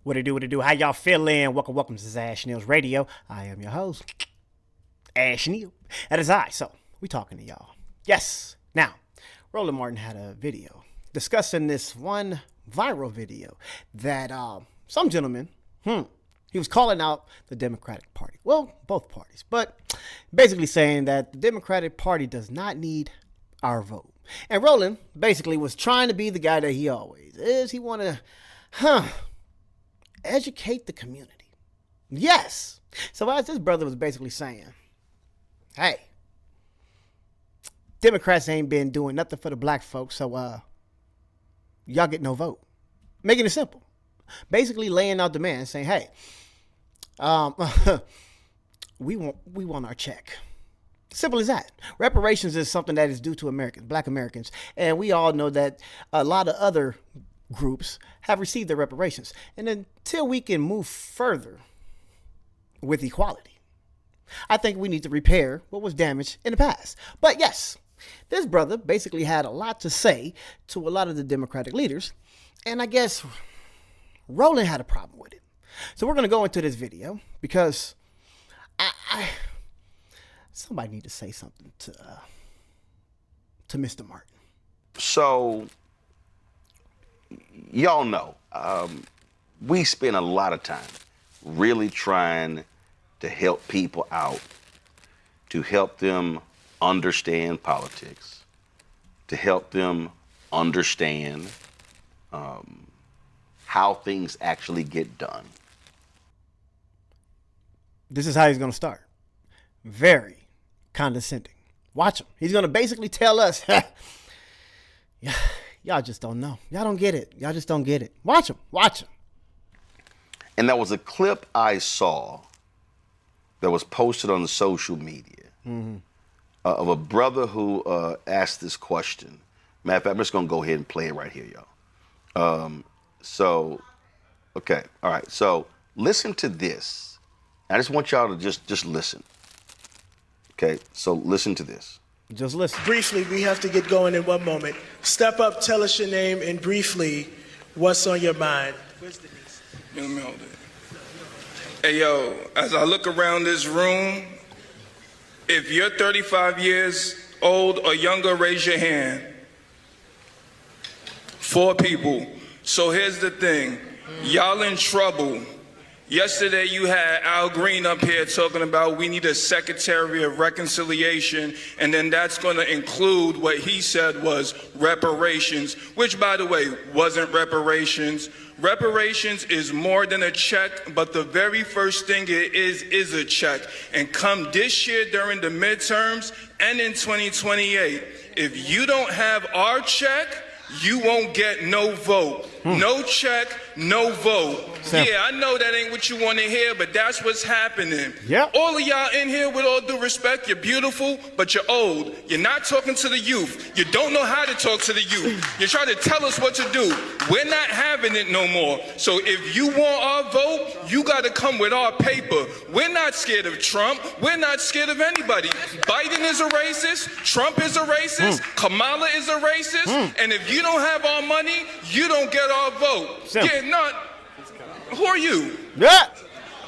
What it do, what it do? How y'all feeling? Welcome to Ash Neil's Radio. I am your host, Ash Neil. That is I. So, we talking to y'all. Yes. Now, Roland Martin had a video discussing this one viral video that some gentleman, he was calling out the Democratic Party. Well, both parties, but basically saying that the Democratic Party does not need our vote. And Roland basically was trying to be the guy that he always is. He want to, educate the community. Yes. So as this brother was basically saying, hey, Democrats ain't been doing nothing for the black folks, so y'all get no vote. Making it simple. Basically laying out demands, saying, hey, we want our check. Simple as that. Reparations is something that is due to Americans, black Americans, and we all know that a lot of other groups have received their reparations. And until we can move further with equality, I think we need to repair what was damaged in the past. But yes, this brother basically had a lot to say to a lot of the Democratic leaders, and I guess Roland had a problem with it. So we're going to go into this video because somebody need to say something to Mr. Martin. So, y'all know, we spend a lot of time really trying to help people out, to help them understand politics, to help them understand how things actually get done. This is how he's going to start. Very condescending. Watch him. He's going to basically tell us, yeah, y'all just don't know. Y'all don't get it. Y'all just don't get it. Watch him. Watch him. And there was a clip I saw that was posted on the social media of a brother who asked this question. Matter of fact, I'm just going to go ahead and play it right here, y'all. Okay. All right. So listen to this. I just want y'all to just listen. Okay. So listen to this. Just listen. Briefly, we have to get going in one moment. Step up, tell us your name, and briefly, what's on your mind? Where's the niece? Let me hold it. Hey, yo, as I look around this room, if you're 35 years old or younger, raise your hand. 4 people. So here's the thing. Y'all in trouble. Yesterday you had Al Green up here talking about we need a Secretary of Reconciliation, and then that's going to include what he said was reparations, which, by the way, wasn't reparations. Reparations is more than a check, but the very first thing it is a check. And come this year during the midterms and in 2028, if you don't have our check, you won't get no vote. No check, no vote. Simple. Yeah, I know that ain't what you want to hear, but that's what's happening. Yep. All of y'all in here, with all due respect, you're beautiful, but you're old. You're not talking to the youth. You don't know how to talk to the youth. You're trying to tell us what to do. We're not having it no more. So if you want our vote, you got to come with our paper. We're not scared of Trump. We're not scared of anybody. Biden is a racist. Trump is a racist. Kamala is a racist. And if you don't have our money, you don't get our vote. Simple. Yeah, not. Who are you? Yeah.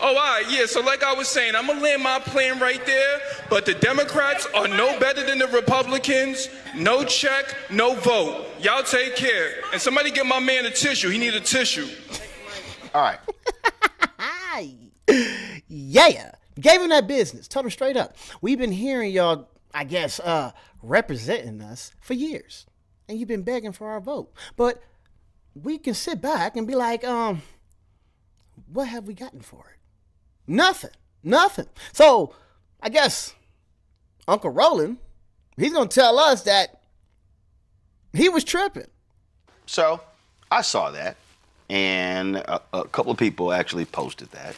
Oh, all right, yeah, so like I was saying, I'm going to land my plane right there, but the Democrats are no better than the Republicans. No check, no vote. Y'all take care. And somebody get my man a tissue. He need a tissue. All right. Yeah. Gave him that business. Told him straight up. We've been hearing y'all, I guess, representing us for years. And you've been begging for our vote. But we can sit back and be like, what have we gotten for it? Nothing. So I guess Uncle Roland, he's going to tell us that he was tripping. So I saw that, and a couple of people actually posted that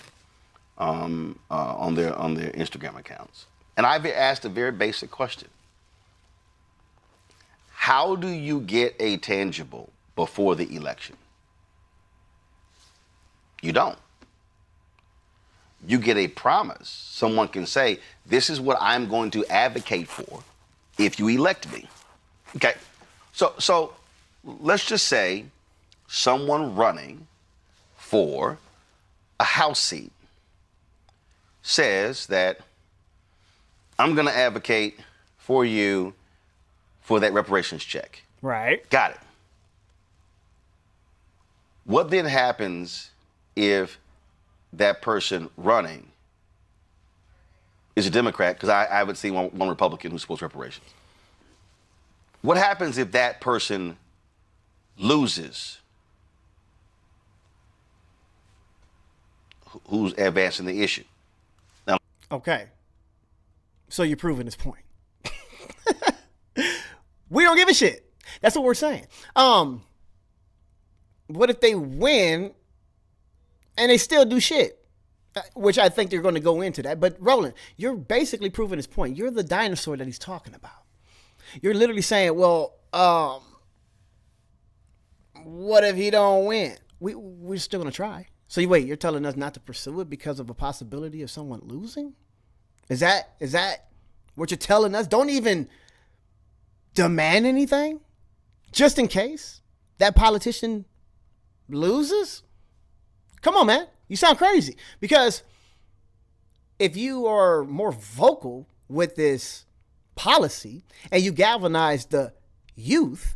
on their Instagram accounts. And I've asked a very basic question. How do you get a tangible before the election? You don't. You get a promise. Someone can say, this is what I'm going to advocate for if you elect me. Okay, so let's just say someone running for a House seat says that I'm going to advocate for you for that reparations check. Right. Got it. What then happens if that person running is a Democrat? Because I haven't seen one Republican who supports reparations. What happens if that person loses? Who's advancing the issue? Now, Okay. So you're proving this point. We don't give a shit. That's what we're saying. What if they win and they still do shit? Which I think they're going to go into that. But Roland, you're basically proving his point. You're the dinosaur that he's talking about. You're literally saying, well, what if he don't win? We're still going to try. So wait, you're telling us not to pursue it because of a possibility of someone losing? Is that what you're telling us? Don't even demand anything just in case that politician loses? Come on, man. You sound crazy. Because if you are more vocal with this policy and you galvanize the youth,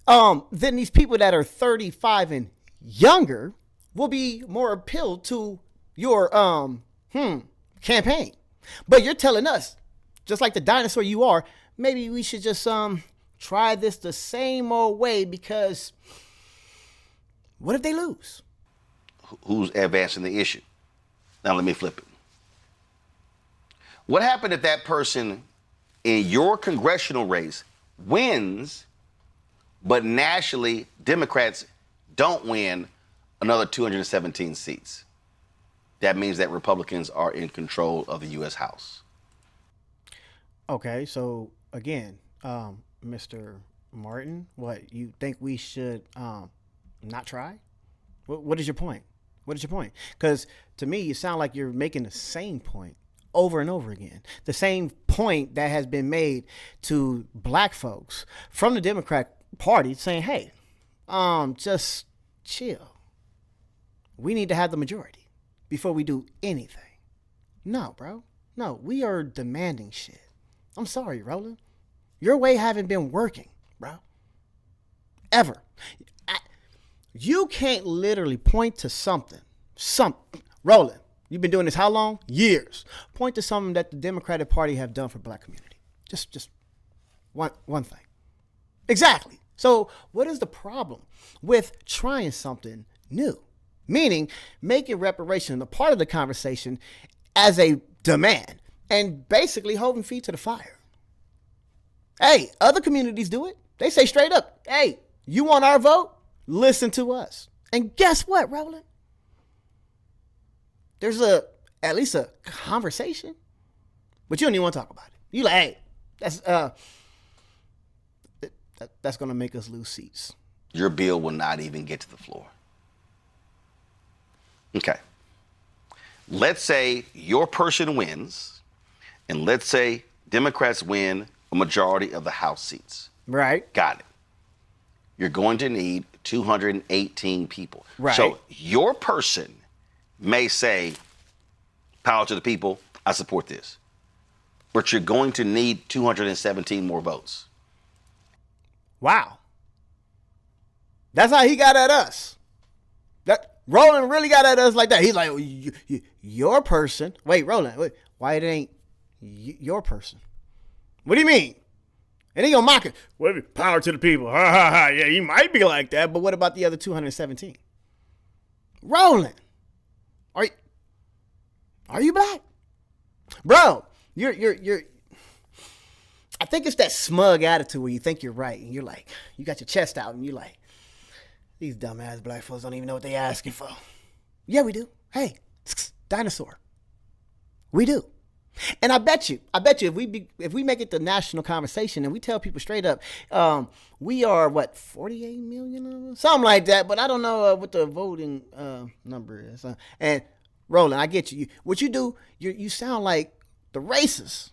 then these people that are 35 and younger will be more appealed to your campaign. But you're telling us, just like the dinosaur you are, maybe we should just try this the same old way, because what if they lose? who's advancing the issue? Now let me flip it. What happened if that person in your congressional race wins, but nationally Democrats don't win another 217 seats? That means that Republicans are in control of the U.S. House. Okay, so again, Mr. Martin, what, you think we should not try? What is your point? What is your point? Because to me, you sound like you're making the same point over and over again. The same point that has been made to black folks from the Democrat Party, saying, hey, just chill. We need to have the majority before we do anything. No, bro. No, we are demanding shit. I'm sorry, Roland. Your way haven't been working, bro. Ever. You can't literally point to something. Roland, you've been doing this how long? Years. Point to something that the Democratic Party have done for black community. Just one thing. Exactly. So what is the problem with trying something new? Meaning making reparation a part of the conversation as a demand and basically holding feet to the fire. Hey, other communities do it. They say straight up, hey, you want our vote? Listen to us. And guess what, Roland? There's at least a conversation, but you don't even want to talk about it. You like, hey, that's going to make us lose seats. Your bill will not even get to the floor. Okay. Let's say your person wins, and let's say Democrats win a majority of the House seats. Right. Got it. You're going to need 218 people. Right. So your person may say, power to the people, I support this. But you're going to need 217 more votes. Wow. That's how he got at us. That Roland really got at us like that. He's like, your person. Wait, Roland, wait, why it ain't your person? What do you mean? And he gonna mock it. Well, power to the people. Ha ha ha. Yeah, he might be like that, but what about the other 217? Roland, are you black? Bro, you're I think it's that smug attitude where you think you're right and you're like, you got your chest out and you're like, these dumbass black folks don't even know what they asking for. Yeah, we do. Hey, dinosaur. We do. And I bet you, if we make it the national conversation and we tell people straight up, we are what, 48 million, something like that. But I don't know what the voting number is. And Roland, I get you. What you do, you sound like the racists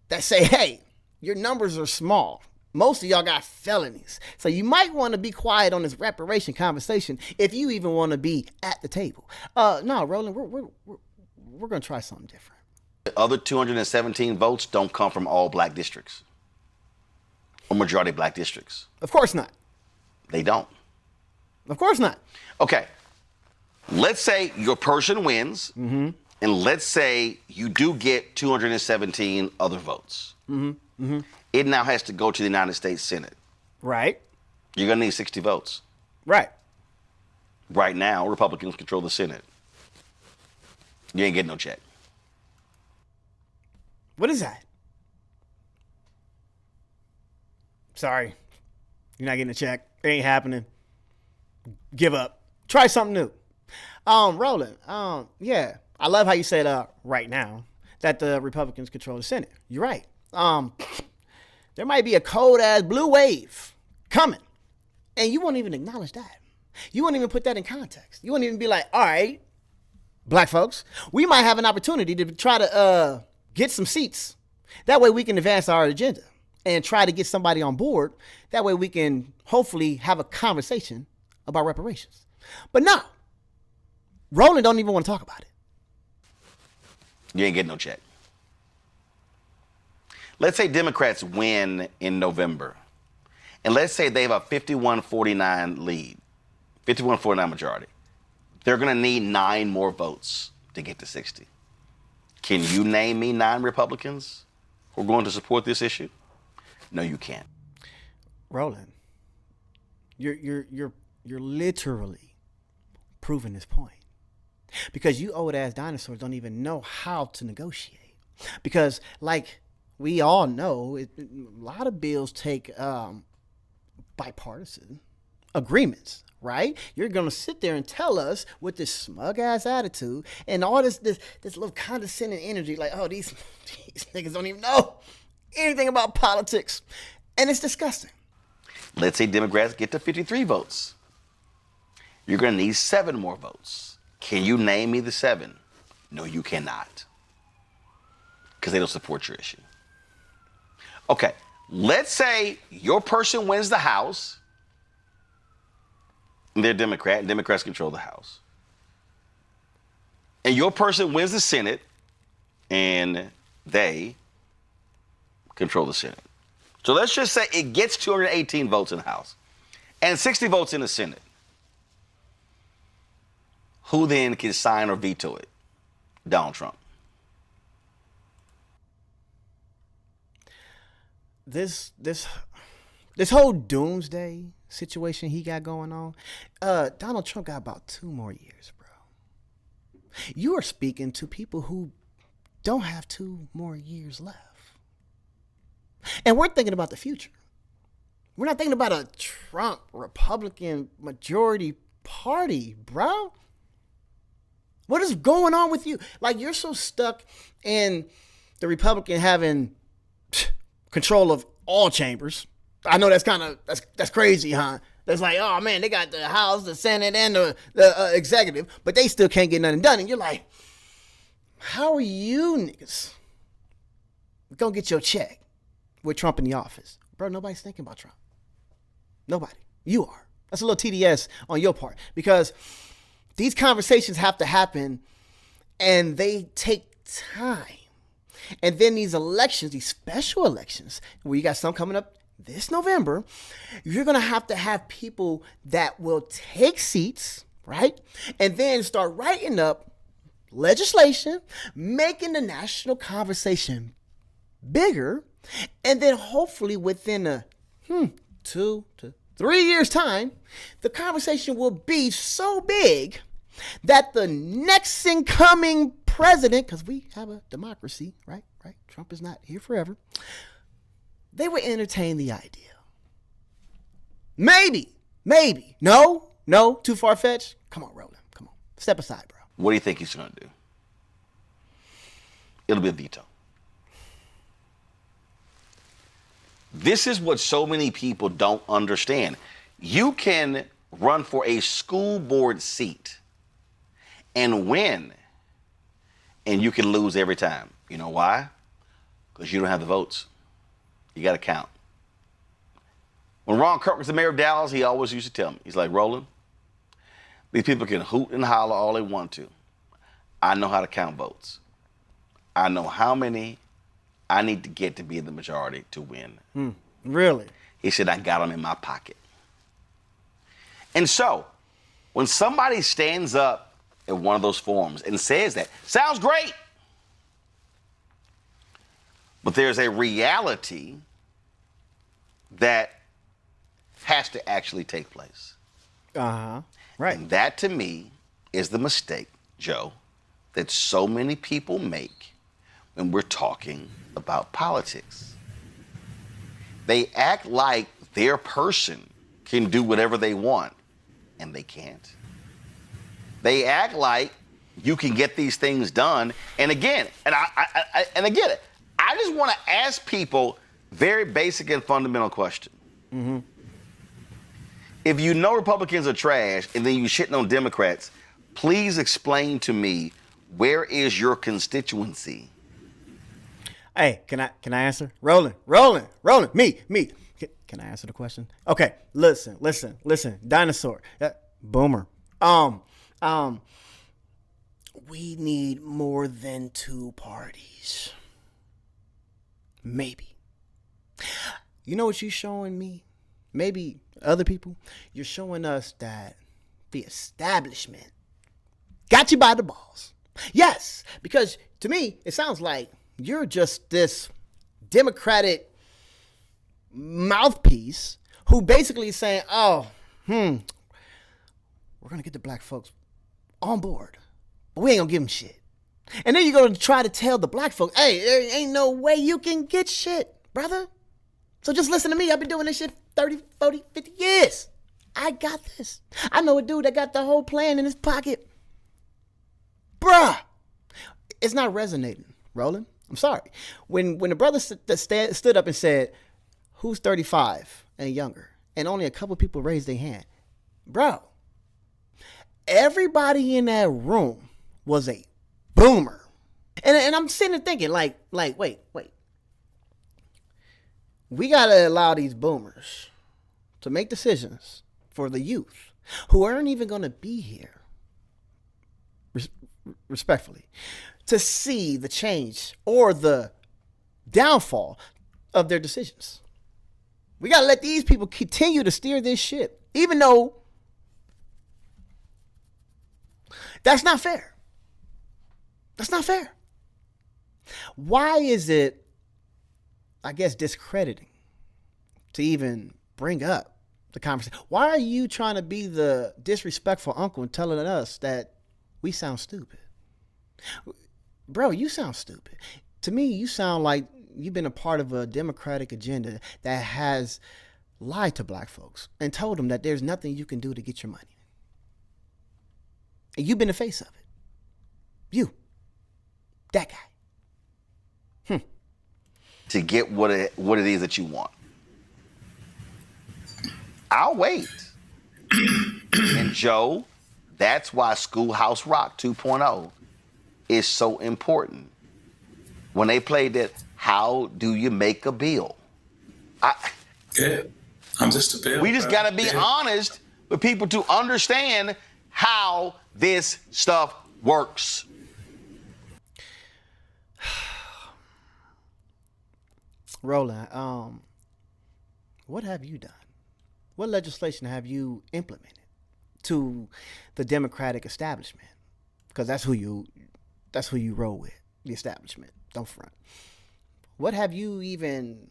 that say, hey, your numbers are small. Most of y'all got felonies. So you might want to be quiet on this reparation conversation if you even want to be at the table. No, Roland, we're going to try something different. The other 217 votes don't come from all black districts or majority black districts. Of course not. They don't. Of course not. Okay. Let's say your person wins, and let's say you do get 217 other votes. It now has to go to the United States Senate. Right. You're going to need 60 votes. Right. Right now, Republicans control the Senate. You ain't getting no check. What is that? Sorry. You're not getting a check. It ain't happening. Give up. Try something new. Roland, yeah. I love how you said right now that the Republicans control the Senate. You're right. There might be a cold ass blue wave coming, and you won't even acknowledge that. You won't even put that in context. You won't even be like, all right, black folks, we might have an opportunity to try to get some seats. That way we can advance our agenda and try to get somebody on board. That way we can hopefully have a conversation about reparations. But no, Roland don't even want to talk about it. You ain't getting no check. Let's say Democrats win in November, and let's say they have a 51-49 lead, 51-49 majority. They're going to need 9 more votes to get to 60. Can you name me 9 Republicans who are going to support this issue? No, you can't. Roland, you're literally proving this point, because you old ass dinosaurs don't even know how to negotiate. Because like we all know, a lot of bills take bipartisan agreements, right? You're going to sit there and tell us with this smug ass attitude and all this little condescending energy, like, oh, these niggas don't even know anything about politics. And it's disgusting. Let's say Democrats get to 53 votes. You're going to need 7 more votes. Can you name me the 7? No, you cannot. Because they don't support your issue. Okay, let's say your person wins the House. They're Democrat, and Democrats control the House. And your person wins the Senate, and they control the Senate. So let's just say it gets 218 votes in the House and 60 votes in the Senate. Who then can sign or veto it? Donald Trump. This whole doomsday situation he got going on, Donald Trump got about 2 more years, bro. You are speaking to people who don't have 2 more years left. And we're thinking about the future. We're not thinking about a Trump Republican majority party, bro. What is going on with you? Like, you're so stuck in the Republican having control of all chambers. I know that's crazy, huh? That's like, oh man, they got the House, the Senate, and the executive, but they still can't get nothing done. And you're like, how are you niggas gonna get your check with Trump in the office? Bro, nobody's thinking about Trump. Nobody. You are. That's a little TDS on your part, because these conversations have to happen and they take time. And then these elections, these special elections, where you got some coming up this November, you're going to have people that will take seats, right? And then start writing up legislation, making the national conversation bigger. And then hopefully within a 2 to 3 years time, the conversation will be so big that the next incoming president, because we have a democracy, right? Trump is not here forever. They would entertain the idea. Maybe. No, too far-fetched. Come on, Roland. Come on. Step aside, bro. What do you think he's going to do? It'll be a veto. This is what so many people don't understand. You can run for a school board seat and win, and you can lose every time. You know why? Because you don't have the votes. You got to count. When Ron Kirk was the mayor of Dallas, he always used to tell me, he's like, Roland, these people can hoot and holler all they want to. I know how to count votes. I know how many I need to get to be the majority to win. Really? He said, I got them in my pocket. And so, when somebody stands up at one of those forums and says that, sounds great. But there's a reality that has to actually take place. Right. And that, to me, is the mistake, Joe, that so many people make when we're talking about politics. They act like their person can do whatever they want, and they can't. They act like you can get these things done. And again, I get it. I just want to ask people very basic and fundamental question. If you know Republicans are trash and then you shitting on Democrats, please explain to me, where is your constituency? Hey, can I answer? Roland, me. Can I answer the question? Okay, listen. Dinosaur, boomer. We need more than two parties. Maybe. You know what you're showing me? Maybe other people? You're showing us that the establishment got you by the balls. Yes, because to me, it sounds like you're just this Democratic mouthpiece who basically is saying, we're going to get the black folks on board, but we ain't going to give them shit. And then you're going to try to tell the black folks, hey, there ain't no way you can get shit, brother. So just listen to me. I've been doing this shit 30, 40, 50 years. I got this. I know a dude that got the whole plan in his pocket. Bruh. It's not resonating, Roland. I'm sorry. When the brother stood up and said, who's 35 and younger? And only a couple people raised their hand. Bro, everybody in that room was a boomer. And I'm sitting there thinking, like, wait. We got to allow these boomers to make decisions for the youth who aren't even going to be here, respectfully, to see the change or the downfall of their decisions. We got to let these people continue to steer this ship, even though that's not fair. That's not fair. Why is it, I guess, discrediting to even bring up the conversation? Why are you trying to be the disrespectful uncle and telling us that we sound stupid? Bro, you sound stupid. To me, you sound like you've been a part of a Democratic agenda that has lied to black folks and told them that there's nothing you can do to get your money. And you've been the face of it. You. That guy. To get what it is that you want. I'll wait. And Joe, that's why Schoolhouse Rock 2.0 is so important. When they played that, how do you make a bill? I'm just a bill. We just got to be honest with people to understand how this stuff works. Roland, what have you done? What legislation have you implemented to the Democratic establishment? Because that's who you roll with, the establishment. Don't front. What have you even?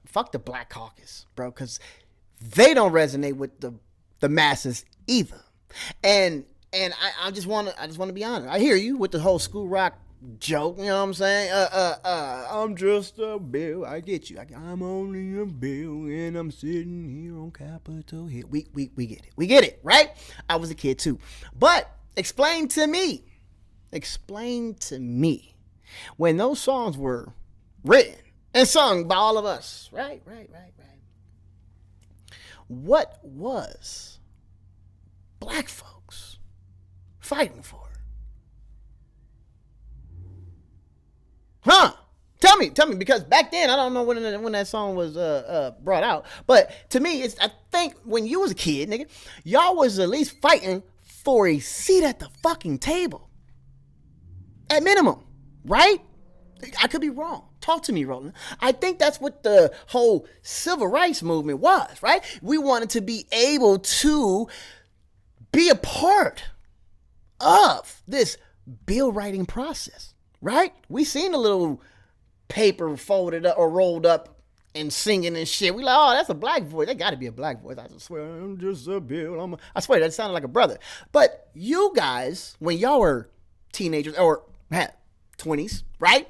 Fuck the Black Caucus, bro, because they don't resonate with the masses either. And I just want to be honest. I hear you with the whole School Rock joke, you know what I'm saying? I'm just a bill. I get you. I'm only a bill, and I'm sitting here on Capitol Hill. We get it. We get it, right? I was a kid too. But explain to me when those songs were written and sung by all of us, right? What was black folks fighting for? Huh? Tell me, because back then I don't know when that song was brought out, but to me, I think when you was a kid, nigga, y'all was at least fighting for a seat at the fucking table, at minimum, right? I could be wrong. Talk to me, Roland. I think that's what the whole civil rights movement was, right? We wanted to be able to be a part of this bill writing process, right? We seen a little paper folded up or rolled up and singing and shit. We like, oh, that's a black voice. That got to be a black voice. I swear, I'm just a bill. I swear, that sounded like a brother. But you guys, when y'all were teenagers or 20s, right?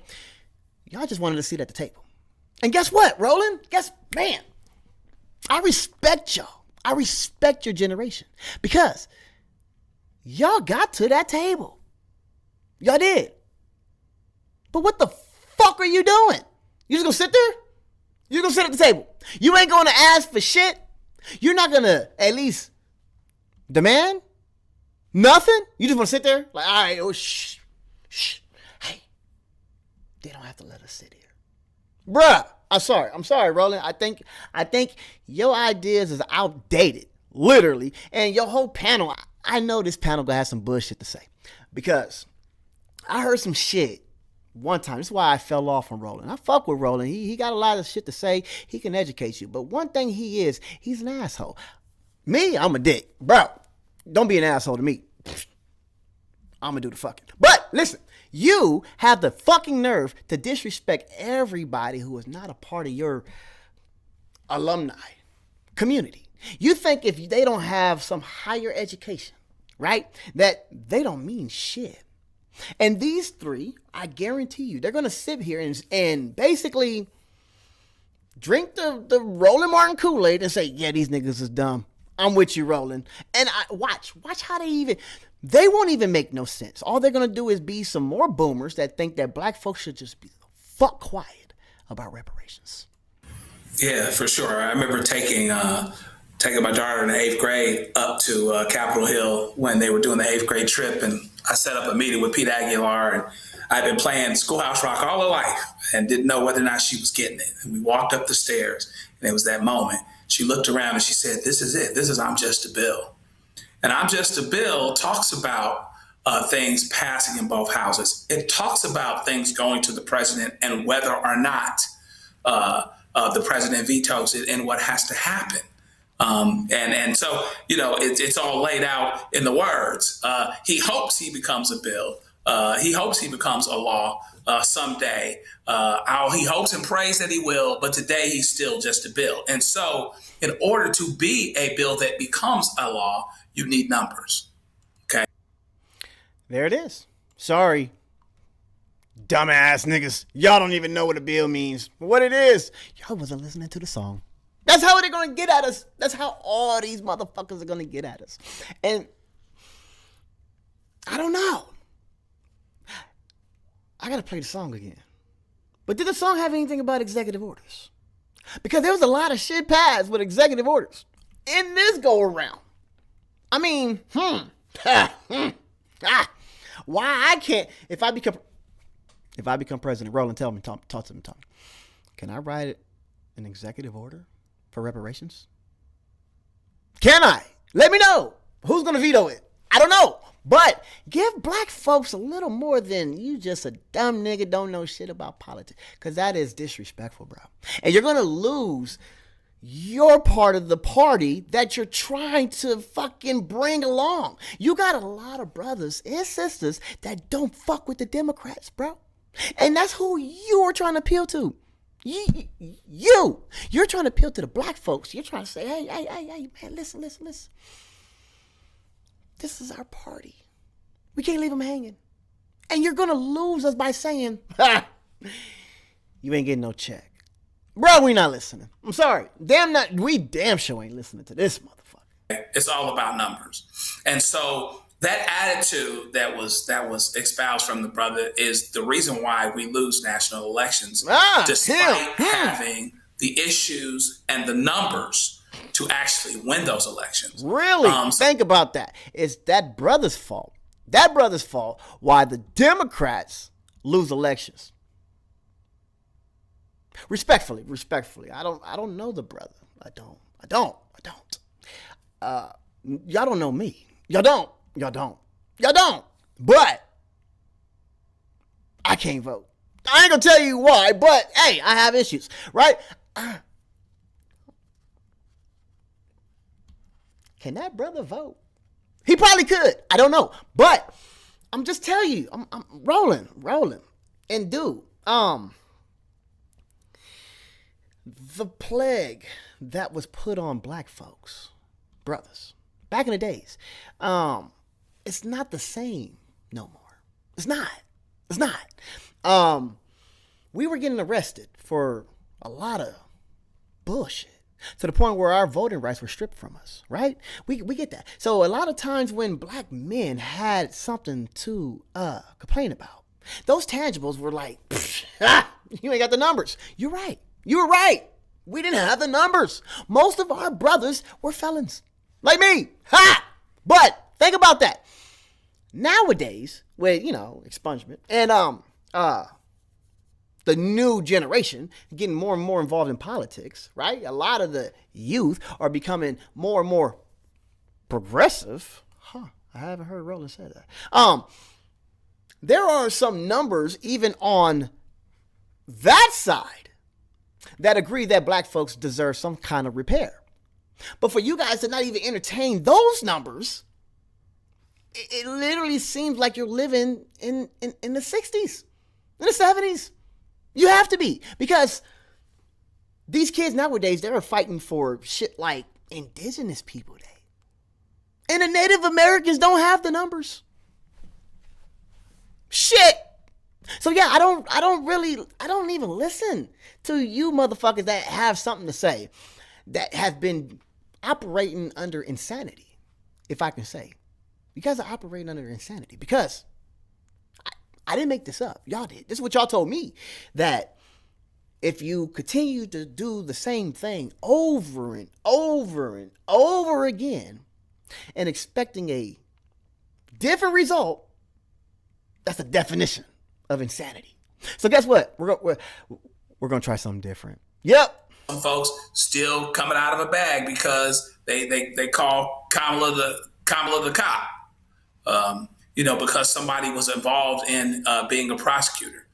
Y'all just wanted a seat at the table. And guess what, Roland? Man, I respect y'all. I respect your generation because y'all got to that table. Y'all did. But what the fuck are you doing? You just gonna sit there? You gonna sit at the table? You ain't gonna ask for shit? You're not gonna at least demand nothing? You just wanna sit there? Like, all right, oh, shh. Hey, they don't have to let us sit here. Bruh, I'm sorry, Roland. I think your ideas is outdated, literally. And your whole panel, I know this panel gonna have some bullshit to say. Because I heard some shit one time. This is why I fell off on Roland. I fuck with Roland. He got a lot of shit to say. He can educate you. But one thing he's an asshole. Me, I'm a dick. Bro, don't be an asshole to me. I'm gonna do the fucking. But listen, you have the fucking nerve to disrespect everybody who is not a part of your alumni community. You think if they don't have some higher education, right, that they don't mean shit. And these three, I guarantee you, they're gonna sit here and basically drink the Roland Martin Kool-Aid and say, yeah, these niggas is dumb. I'm with you, Roland. And watch how they won't even make no sense. All they're going to do is be some more boomers that think that black folks should just be the fuck quiet about reparations. Yeah, for sure. I remember taking my daughter in the 8th grade up to Capitol Hill when they were doing the 8th grade trip. And I set up a meeting with Pete Aguilar. And I'd been playing Schoolhouse Rock all her life and didn't know whether or not she was getting it. And we walked up the stairs and it was that moment. She looked around and she said, this is it. This is I'm Just a Bill. And I'm Just a Bill talks about things passing in both houses. It talks about things going to the president and whether or not the president vetoes it and what has to happen. And so, you know, it's all laid out in the words. He hopes he becomes a bill. He hopes he becomes a law someday. He hopes and prays that he will, but today he's still just a bill. And so in order to be a bill that becomes a law, you need numbers. Okay. There it is. Sorry, dumbass niggas. Y'all don't even know what a bill means. But what it is, y'all wasn't listening to the song. That's how they're going to get at us. That's how all these motherfuckers are going to get at us. And I don't know. I got to play the song again. But did the song have anything about executive orders? Because there was a lot of shit passed with executive orders in this go around. I mean, why I can't, if I become president, Roland, tell me, talk to me. Can I write an executive order for reparations? Can I? Let me know. Who's going to veto it? I don't know. But give black folks a little more than you just a dumb nigga don't know shit about politics. Because that is disrespectful, bro. And you're going to lose your part of the party that you're trying to fucking bring along. You got a lot of brothers and sisters that don't fuck with the Democrats, bro. And that's who you're trying to appeal to. You're trying to appeal to the black folks. You're trying to say, hey, man, listen. This is our party. We can't leave them hanging. And you're going to lose us by saying, you ain't getting no check. Bro, we not listening. I'm sorry. We damn sure ain't listening to this motherfucker. It's all about numbers. And so that attitude that was espoused from the brother is the reason why we lose national elections, despite having the issues and the numbers to actually win those elections. Really? Think about that. It's that brother's fault. That brother's fault why the Democrats lose elections. Respectfully. I don't know the brother. I don't. Y'all don't know me. Y'all don't. But I can't vote. I ain't gonna tell you why, but hey, I have issues, right? Can that brother vote? He probably could. I don't know. But I'm just telling you, I'm rolling. And dude, the plague that was put on black folks, brothers, back in the days, it's not the same no more. It's not. We were getting arrested for a lot of bullshit to the point where our voting rights were stripped from us, right? We get that. So a lot of times when black men had something to complain about, those tangibles were like, you ain't got the numbers. You're right. You were right. We didn't have the numbers. Most of our brothers were felons, like me. But think about that. Nowadays, with, expungement and the new generation getting more and more involved in politics, right? A lot of the youth are becoming more and more progressive. I haven't heard Roland say that. There are some numbers even on that side that agree that black folks deserve some kind of repair. But for you guys to not even entertain those numbers, it literally seems like you're living in the 60s, in the 70s. You have to be, because these kids nowadays, they're fighting for shit like Indigenous People Day. And the Native Americans don't have the numbers. Shit. So yeah, I don't even listen to you motherfuckers that have something to say that have been operating under insanity, if I can say. You guys are operating under insanity because I didn't make this up. Y'all did. This is what y'all told me, that if you continue to do the same thing over and over and over again and expecting a different result, that's the definition of insanity. So guess what? We're going to try something different. Yep. Some folks still coming out of a bag because they call Kamala the cop. Because somebody was involved in being a prosecutor,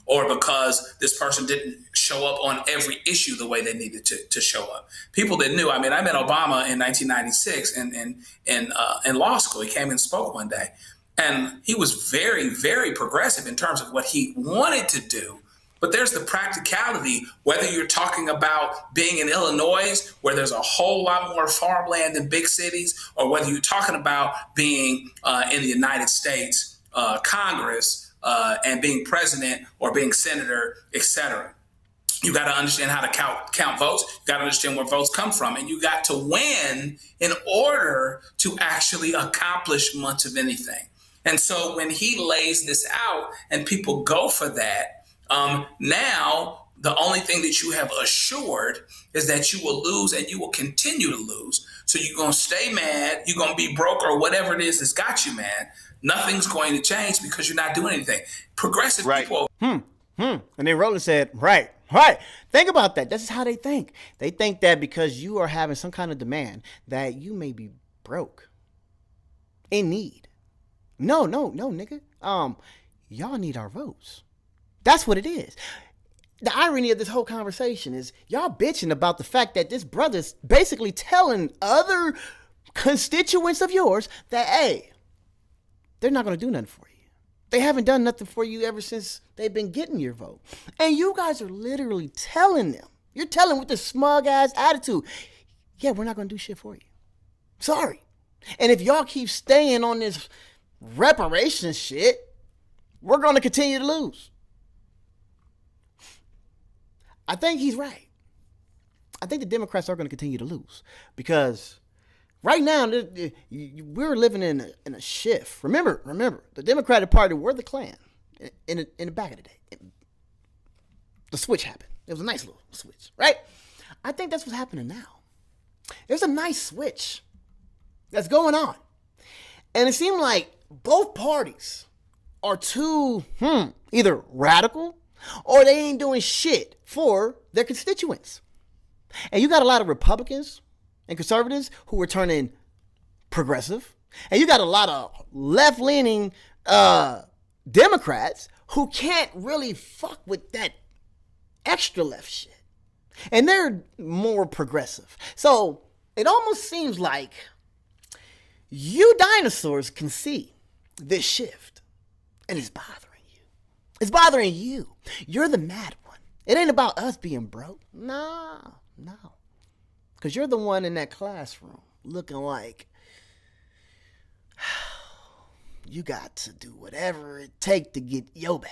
or because this person didn't show up on every issue the way they needed to show up. People that knew. I met Obama in 1996 in law school. He came and spoke one day, and he was very, very progressive in terms of what he wanted to do. But there's the practicality, whether you're talking about being in Illinois, where there's a whole lot more farmland than big cities, or whether you're talking about being in the United States Congress and being president or being senator, etc. You got to understand how to count votes. You got to understand where votes come from. And you got to win in order to actually accomplish much of anything. And so when he lays this out and people go for that, now the only thing that you have assured is that you will lose and you will continue to lose. So you're going to stay mad, you're going to be broke or whatever it is that's got you mad. Nothing's going to change because you're not doing anything. Progressive people. And then Roland said, right. Think about that. This is how they think. They think that because you are having some kind of demand that you may be broke, in need. No, nigga. Y'all need our votes. That's what it is. The irony of this whole conversation is y'all bitching about the fact that this brother's basically telling other constituents of yours that, hey, they're not going to do nothing for you. They haven't done nothing for you ever since they've been getting your vote. And you guys are literally telling them. You're telling with this smug-ass attitude, yeah, we're not going to do shit for you. Sorry. And if y'all keep staying on this reparations shit, we're going to continue to lose. I think he's right. I think the Democrats are going to continue to lose because right now we're living in a shift. Remember, the Democratic Party were the Klan in the back of the day. The switch happened. It was a nice little switch, right? I think that's what's happening now. There's a nice switch that's going on. And it seemed like both parties are too either radical or they ain't doing shit for their constituents. And you got a lot of Republicans and conservatives who are turning progressive. And you got a lot of left-leaning Democrats who can't really fuck with that extra left shit. And they're more progressive. So it almost seems like you dinosaurs can see this shift. And it's bothering you. It's bothering you. You're the mad one. It ain't about us being broke. No. Because you're the one in that classroom looking like you got to do whatever it takes to get your bag.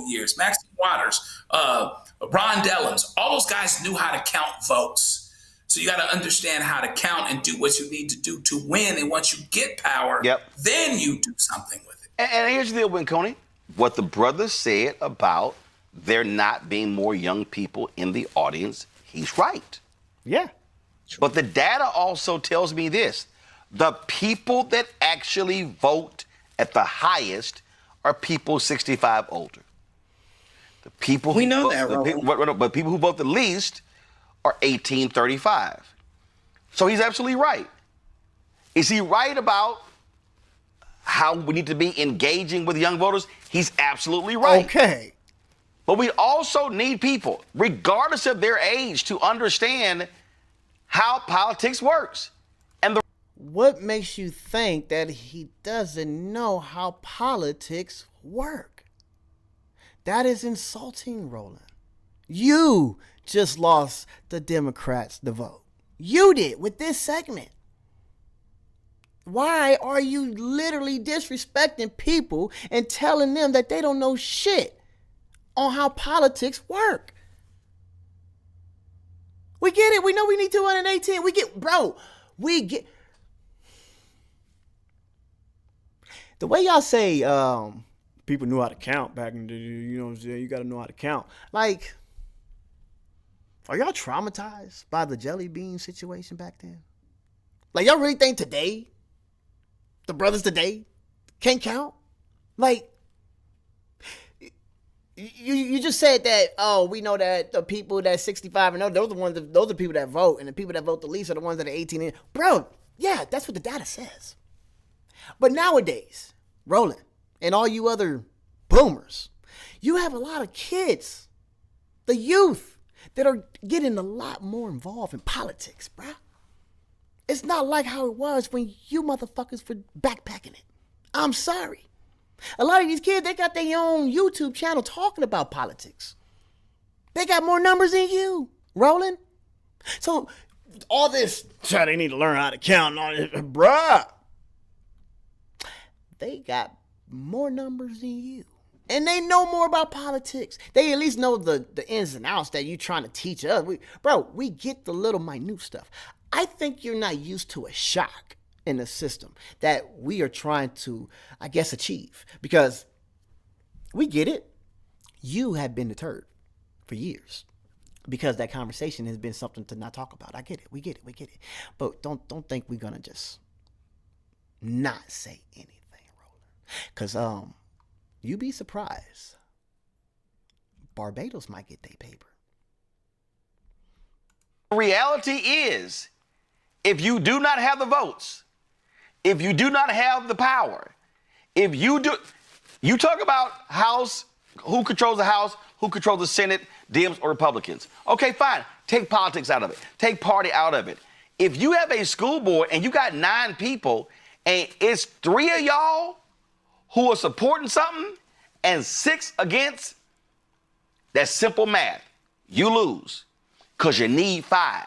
Years, Maxine Waters, Ron Dellums, all those guys knew how to count votes. So you got to understand how to count and do what you need to do to win. And once you get power, then you do something with it. And here's the deal, Winconi. What the brother said about there not being more young people in the audience, he's right. Yeah. But the data also tells me this. The people that actually vote at the highest are people 65 older. The people we know that, Roland. But people who vote the least are 18-35. So he's absolutely right. Is he right about how we need to be engaging with young voters? He's absolutely right. Okay. But we also need people, regardless of their age, to understand how politics works. And what makes you think that he doesn't know how politics work? That is insulting, Roland. You just lost the Democrats the vote. You did with this segment. Why are you literally disrespecting people and telling them that they don't know shit on how politics work? We get it. We know we need 218. We get the way y'all say people knew how to count back in the, you know what I'm saying? You got to know how to count. Like, are y'all traumatized by the jelly bean situation back then? Like, y'all really think today, the brothers today, can't count? Like, you just said that, oh, we know that the people that's 65 and older, those are the people that vote, and the people that vote the least are the ones that are 18 and bro, yeah, that's what the data says. But nowadays, Roland, and all you other boomers, you have a lot of kids, the youth, that are getting a lot more involved in politics, bruh. It's not like how it was when you motherfuckers were backpacking it. I'm sorry. A lot of these kids, they got their own YouTube channel talking about politics. They got more numbers than you, Roland. So all this, they need to learn how to count and all this, bruh. They got more numbers than you. And they know more about politics. They at least know the ins and outs that you're trying to teach us. We get the little minute stuff. I think you're not used to a shock in the system that we are trying to, I guess, achieve. Because we get it. You have been deterred for years. Because that conversation has been something to not talk about. I get it. We get it. But don't think we're going to just not say anything. Because you'd be surprised. Barbados might get their paper. The reality is, if you do not have the votes, if you do not have the power, if you do, you talk about House, who controls the House, who controls the Senate, Dems or Republicans. Okay, fine. Take politics out of it. Take party out of it. If you have a school board and you got 9 people and it's 3 of y'all who are supporting something and 6 against, that's simple math. You lose because you need 5.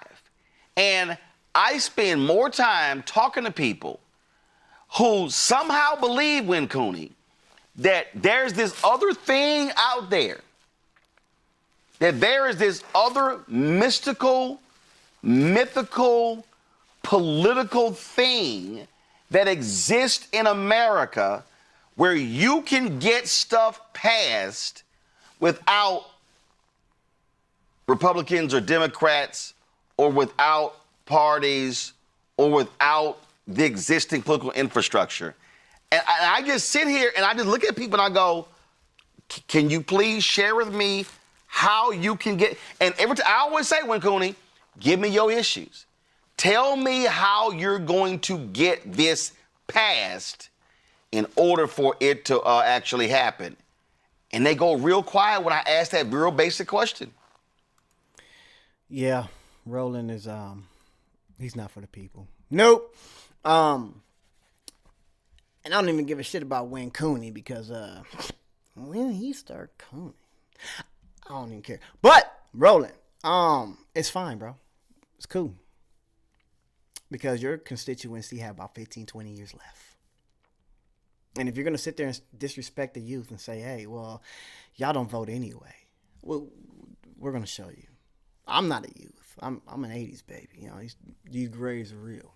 And I spend more time talking to people who somehow believe, Winconi, that there's this other thing out there, that there is this other mystical, mythical, political thing that exists in America where you can get stuff passed without Republicans or Democrats or without parties or without the existing political infrastructure. And I just sit here and I just look at people and I go, Can you please share with me how you can get, and every time I always say, Win Cooney, give me your issues. Tell me how you're going to get this passed in order for it to actually happen. And they go real quiet when I ask that real basic question. Yeah, Roland is he's not for the people. Nope. And I don't even give a shit about Win Cooney because when he start Cooney, I don't even care. But Roland, it's fine, bro. It's cool. Because your constituency have about 15, 20 years left. And if you're going to sit there and disrespect the youth and say, hey, well, y'all don't vote anyway. Well, we're going to show you. I'm not a youth. I'm an 80s baby. You know, these grays are real.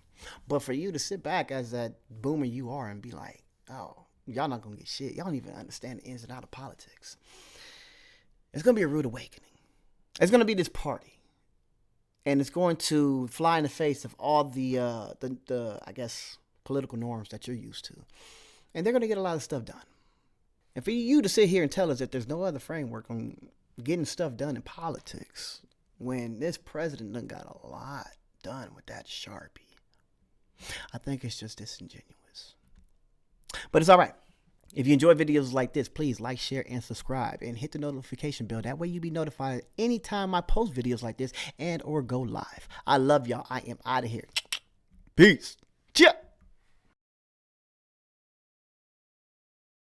But for you to sit back as that boomer you are and be like, oh, y'all not going to get shit. Y'all don't even understand the ins and outs of politics. It's going to be a rude awakening. It's going to be this party. And it's going to fly in the face of all the I guess, political norms that you're used to. And they're going to get a lot of stuff done. And for you to sit here and tell us that there's no other framework on getting stuff done in politics when this president done got a lot done with that Sharpie, I think it's just disingenuous. But it's all right. If you enjoy videos like this, please like, share, and subscribe. And hit the notification bell. That way you'll be notified anytime I post videos like this and or go live. I love y'all. I am out of here. Peace. Cheers.